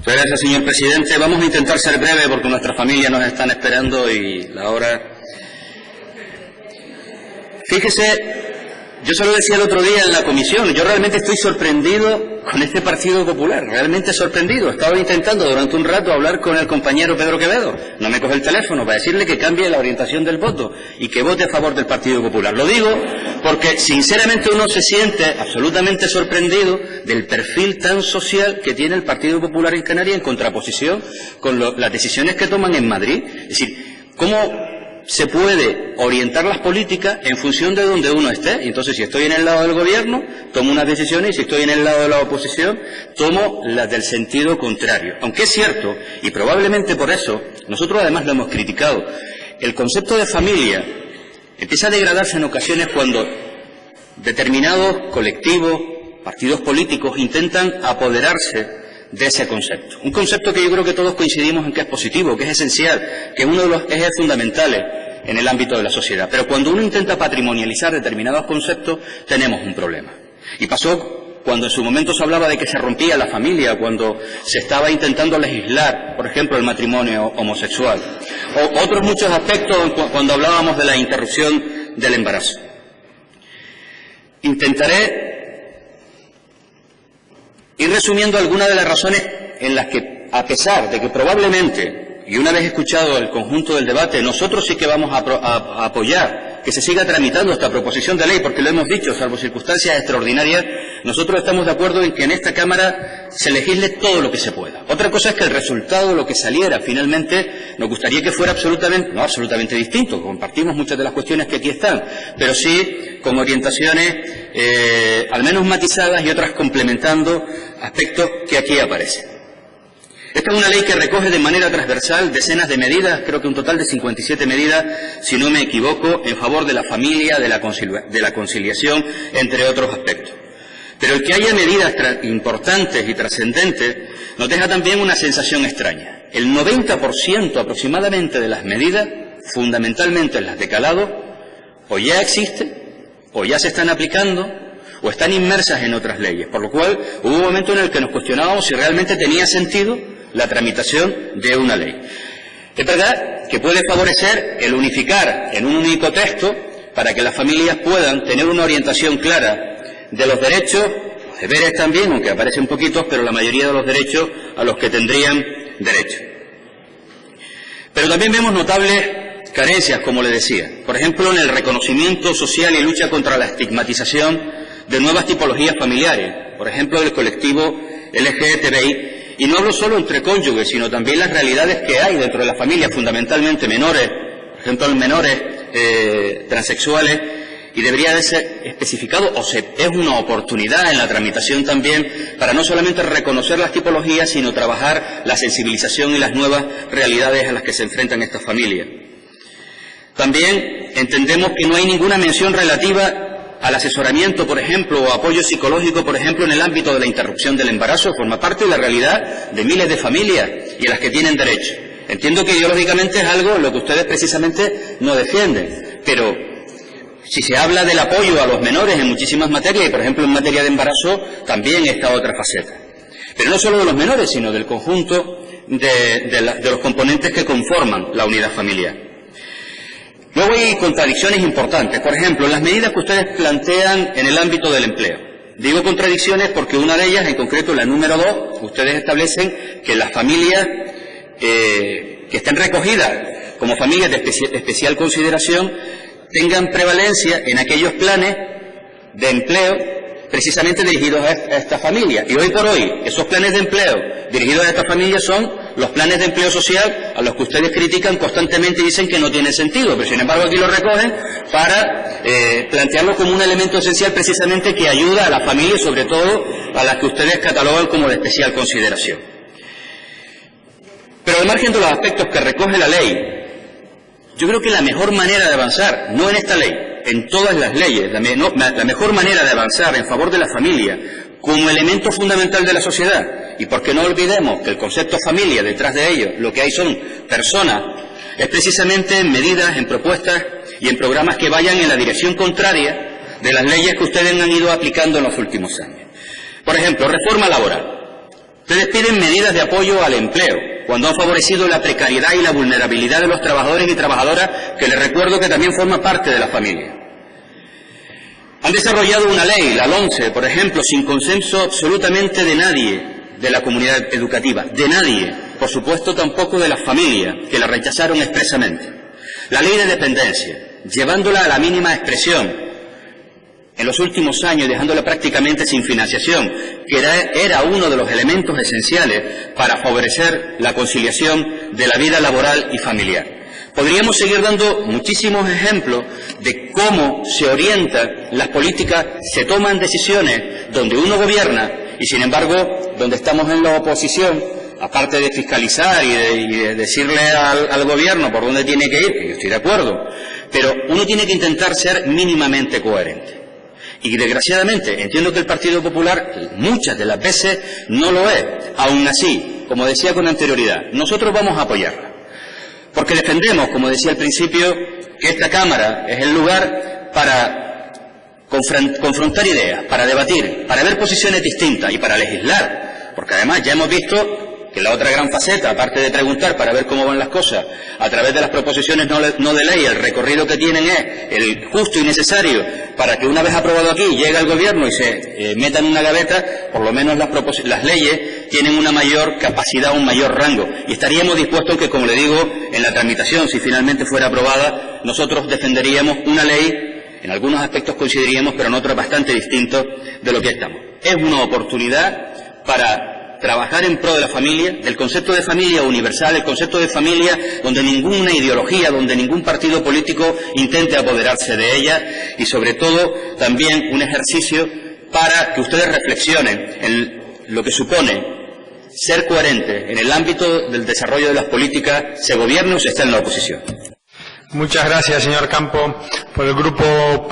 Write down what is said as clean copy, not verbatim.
Muchas gracias, señor presidente. Vamos a intentar ser breve porque nuestras familias nos están esperando y la hora... Fíjese, yo se lo decía el otro día en la comisión, yo realmente estoy sorprendido con este Partido Popular, realmente sorprendido. Estaba intentando durante un rato hablar con el compañero Pedro Quevedo, no me coge el teléfono para decirle que cambie la orientación del voto y que vote a favor del Partido Popular. Lo digo porque sinceramente uno se siente absolutamente sorprendido del perfil tan social que tiene el Partido Popular en Canarias en contraposición con las decisiones que toman en Madrid. Es decir, ¿cómo se puede orientar las políticas en función de donde uno esté? Y entonces, si estoy en el lado del gobierno, tomo unas decisiones, y si estoy en el lado de la oposición, tomo las del sentido contrario. Aunque es cierto, y probablemente por eso, nosotros además lo hemos criticado, el concepto de familia empieza a degradarse en ocasiones cuando determinados colectivos, partidos políticos, intentan apoderarse de ese concepto. Un concepto que yo creo que todos coincidimos en que es positivo, que es esencial, que es uno de los ejes fundamentales en el ámbito de la sociedad. Pero cuando uno intenta patrimonializar determinados conceptos, tenemos un problema. Y pasó cuando en su momento se hablaba de que se rompía la familia, cuando se estaba intentando legislar, por ejemplo, el matrimonio homosexual. O otros muchos aspectos cuando hablábamos de la interrupción del embarazo. Intentaré ir resumiendo algunas de las razones en las que, a pesar de que probablemente, y una vez escuchado el conjunto del debate, nosotros sí que vamos a apoyar que se siga tramitando esta proposición de ley, porque lo hemos dicho, salvo circunstancias extraordinarias, nosotros estamos de acuerdo en que en esta Cámara se legisle todo lo que se pueda. Otra cosa es que el resultado, lo que saliera finalmente, nos gustaría que fuera no absolutamente distinto, compartimos muchas de las cuestiones que aquí están, pero sí con orientaciones al menos matizadas y otras complementando aspectos que aquí aparecen. Esta es una ley que recoge de manera transversal decenas de medidas, creo que un total de 57 medidas, si no me equivoco, en favor de la familia, de la conciliación, entre otros aspectos. Pero el que haya medidas importantes y trascendentes nos deja también una sensación extraña. El 90% aproximadamente de las medidas, fundamentalmente las de calado, o ya existen, o ya se están aplicando, o están inmersas en otras leyes. Por lo cual hubo un momento en el que nos cuestionábamos si realmente tenía sentido la tramitación de una ley. Es verdad que puede favorecer el unificar en un único texto para que las familias puedan tener una orientación clara de los derechos, los deberes también, aunque aparecen poquitos, pero la mayoría de los derechos a los que tendrían derecho. Pero también vemos notables carencias, como le decía. Por ejemplo, en el reconocimiento social y lucha contra la estigmatización de nuevas tipologías familiares, por ejemplo, del colectivo LGTBI. Y no hablo solo entre cónyuges, sino también las realidades que hay dentro de la familia, fundamentalmente menores, por ejemplo, menores transexuales, y debería de ser especificado, es una oportunidad en la tramitación también, para no solamente reconocer las tipologías, sino trabajar la sensibilización y las nuevas realidades a las que se enfrentan estas familias. También entendemos que no hay ninguna mención relativa al asesoramiento, por ejemplo, o apoyo psicológico, por ejemplo, en el ámbito de la interrupción del embarazo. Forma parte de la realidad de miles de familias y a las que tienen derecho. Entiendo que ideológicamente es algo lo que ustedes precisamente no defienden, pero si se habla del apoyo a los menores en muchísimas materias, y por ejemplo en materia de embarazo, también está otra faceta. Pero no solo de los menores, sino del conjunto de los componentes que conforman la unidad familiar. Luego hay contradicciones importantes. Por ejemplo, las medidas que ustedes plantean en el ámbito del empleo. Digo contradicciones porque una de ellas, en concreto la número 2, ustedes establecen que las familias que estén recogidas como familias de especial consideración tengan prevalencia en aquellos planes de empleo precisamente dirigidos a esta familia. Y hoy por hoy, esos planes de empleo dirigidos a esta familia son los planes de empleo social a los que ustedes critican constantemente y dicen que no tienen sentido, pero sin embargo aquí lo recogen para plantearlo como un elemento esencial precisamente que ayuda a la familia, sobre todo a las que ustedes catalogan como de especial consideración. Pero al margen de los aspectos que recoge la ley, yo creo que la mejor manera de avanzar, no en esta ley, en todas las leyes, la mejor manera de avanzar en favor de la familia como elemento fundamental de la sociedad, y porque no olvidemos que el concepto familia, detrás de ello, lo que hay son personas, es precisamente en medidas, en propuestas y en programas que vayan en la dirección contraria de las leyes que ustedes han ido aplicando en los últimos años. Por ejemplo, reforma laboral. Ustedes piden medidas de apoyo al empleo, cuando han favorecido la precariedad y la vulnerabilidad de los trabajadores y trabajadoras, que les recuerdo que también forma parte de la familia. Han desarrollado una ley, la LOMCE, por ejemplo, sin consenso absolutamente de nadie de la comunidad educativa, de nadie, por supuesto tampoco de las familias, que la rechazaron expresamente. La ley de dependencia, llevándola a la mínima expresión en los últimos años, dejándola prácticamente sin financiación, que era uno de los elementos esenciales para favorecer la conciliación de la vida laboral y familiar. Podríamos seguir dando muchísimos ejemplos de cómo se orientan las políticas, se toman decisiones donde uno gobierna y, sin embargo, donde estamos en la oposición, aparte de fiscalizar y de decirle al gobierno por dónde tiene que ir, que yo estoy de acuerdo, pero uno tiene que intentar ser mínimamente coherente. Y desgraciadamente entiendo que el Partido Popular muchas de las veces no lo es. Aún así, como decía con anterioridad, nosotros vamos a apoyarla. Porque defendemos, como decía al principio, que esta Cámara es el lugar para confrontar ideas, para debatir, para ver posiciones distintas y para legislar. Porque además ya hemos visto que la otra gran faceta, aparte de preguntar para ver cómo van las cosas, a través de las proposiciones no de ley, el recorrido que tienen es el justo y necesario para que una vez aprobado aquí llegue al gobierno y se meta en una gaveta, por lo menos las leyes tienen una mayor capacidad, un mayor rango. Y estaríamos dispuestos que, como le digo, en la tramitación, si finalmente fuera aprobada, nosotros defenderíamos una ley, en algunos aspectos coincidiríamos, pero en otros bastante distintos de lo que estamos. Es una oportunidad para trabajar en pro de la familia, del concepto de familia universal, el concepto de familia donde ninguna ideología, donde ningún partido político intente apoderarse de ella, y sobre todo también un ejercicio para que ustedes reflexionen en lo que supone ser coherente en el ámbito del desarrollo de las políticas, se gobierne o se está en la oposición. Muchas gracias, señor Campo, por el grupo